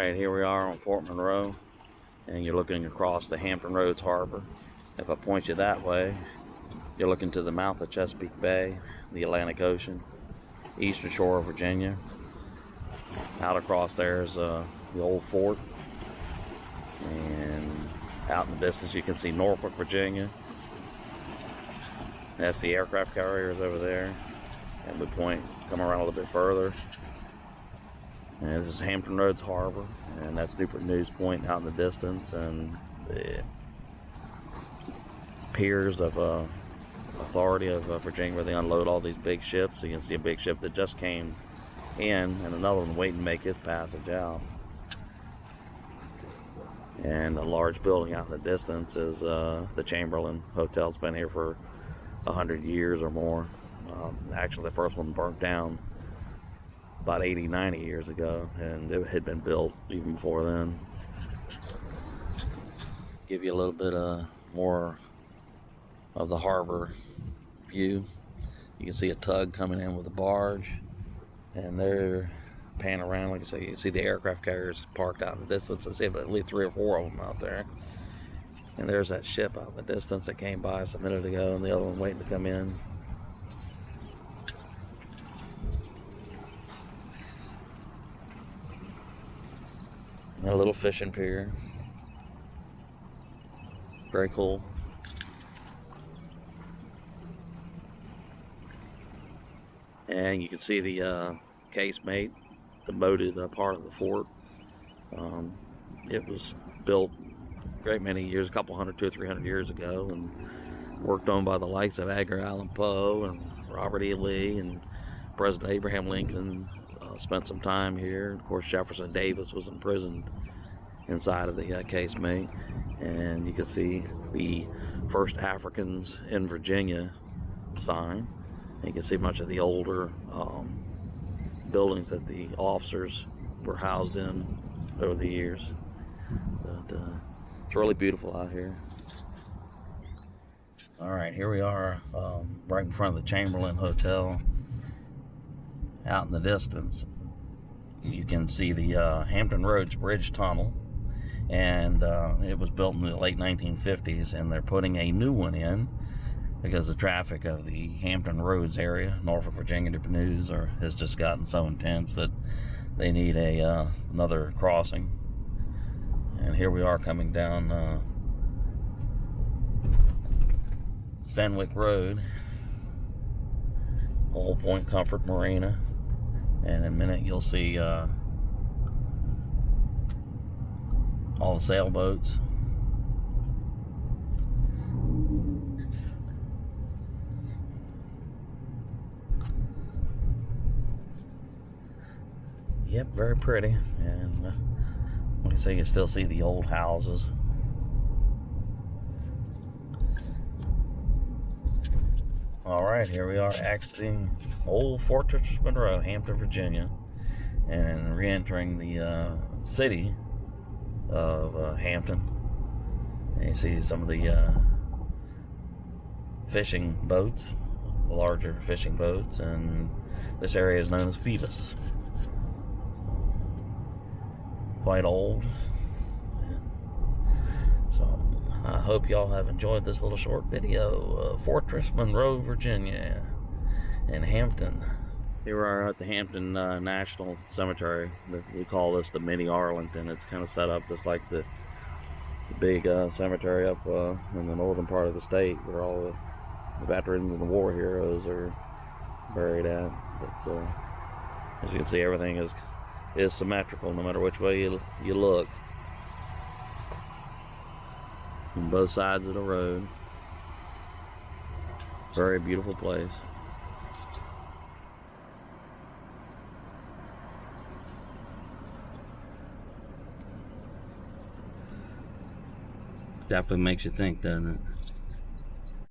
Alright, here we are on Fort Monroe, and you're looking across the Hampton Roads Harbor. If I point you that way, you're looking to the mouth of Chesapeake Bay, the Atlantic Ocean, eastern shore of Virginia. Out across there is the old fort, and out in the distance you can see Norfolk, Virginia. That's the aircraft carriers over there, and we come around a little bit further. And this is Hampton Roads Harbor, and that's Newport News Point out in the distance, and the piers of authority of Virginia, where they unload all these big ships. You can see a big ship that just came in, and another one waiting to make his passage out. And a large building out in the distance is the Chamberlain Hotel. It's been here for 100 years or more. Actually, the first one burnt down about 80-90 years ago, and it had been built even before then. Give you a little bit more of the harbor view. You can see a tug coming in with a barge, and they're panning around. Like I say, you can see the aircraft carriers parked out in the distance. I see at least 3 or 4 of them out there. And there's that ship out in the distance that came by us a minute ago, and the other one waiting to come in. And a little fishing pier. Very cool. And you can see the casemate, the moated part of the fort. It was built a great many years, a couple hundred, 200 or 300 years ago, and worked on by the likes of Edgar Allan Poe and Robert E. Lee, and President Abraham Lincoln spent some time here. Of course, Jefferson Davis was imprisoned inside of the casemate, and you can see the first Africans in Virginia sign. And you can see much of the older buildings that the officers were housed in over the years. But it's really beautiful out here. All right, here we are right in front of the Chamberlain Hotel. Out in the distance, you can see the Hampton Roads Bridge Tunnel, and it was built in the late 1950s, and they're putting a new one in because the traffic of the Hampton Roads area, Norfolk, Virginia, Newport News, has just gotten so intense that they need another crossing. And here we are coming down Fenwick Road, Old Point Comfort Marina. And in a minute you'll see all the sailboats. Yep, very pretty. And like I say, you still see the old houses. Alright, here we are exiting Old Fortress Monroe, Hampton, Virginia, and re-entering the city of Hampton. And you see some of the fishing boats, larger fishing boats, and this area is known as Phoebus. Quite old. So I hope y'all have enjoyed this little short video of Fortress Monroe, Virginia, and Hampton. Here we are at the Hampton National Cemetery. We call this the mini Arlington. It's kind of set up just like the big cemetery up in the northern part of the state, where all the veterans and the war heroes are buried at. But as you can see, everything is symmetrical no matter which way you look. On both sides of the road. Very beautiful place. Definitely makes you think, doesn't it?